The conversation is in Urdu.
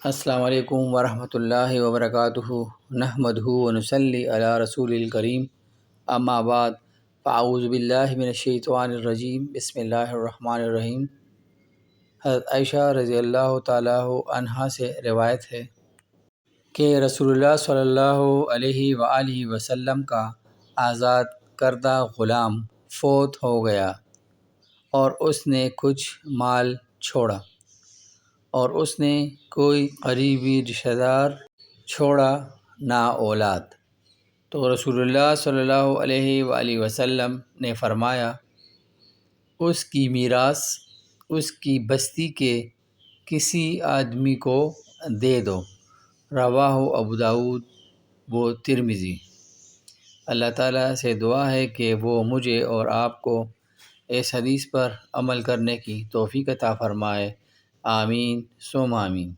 السلام علیکم ورحمۃ اللہ وبرکاتہ نحمدہ ونصلی علی رسول الکریم اما بعد فاعوذ باللہ من الشیطان الرجیم بسم اللہ الرحمن الرحیم۔ حضرت عائشہ رضی اللہ تعالیٰ عنہا سے روایت ہے کہ رسول اللہ صلی اللہ علیہ وآلہ وسلم کا آزاد کردہ غلام فوت ہو گیا اور اس نے کچھ مال چھوڑا اور اس نے کوئی قریبی رشتہ دار چھوڑا نہ اولاد، تو رسول اللہ صلی اللہ علیہ وآلہ وسلم نے فرمایا اس کی میراث اس کی بستی کے کسی آدمی کو دے دو۔ رواہ ابو داؤد و ترمذی۔ اللہ تعالیٰ سے دعا ہے کہ وہ مجھے اور آپ کو اس حدیث پر عمل کرنے کی توفیق عطا فرمائے، آمین ثم آمین۔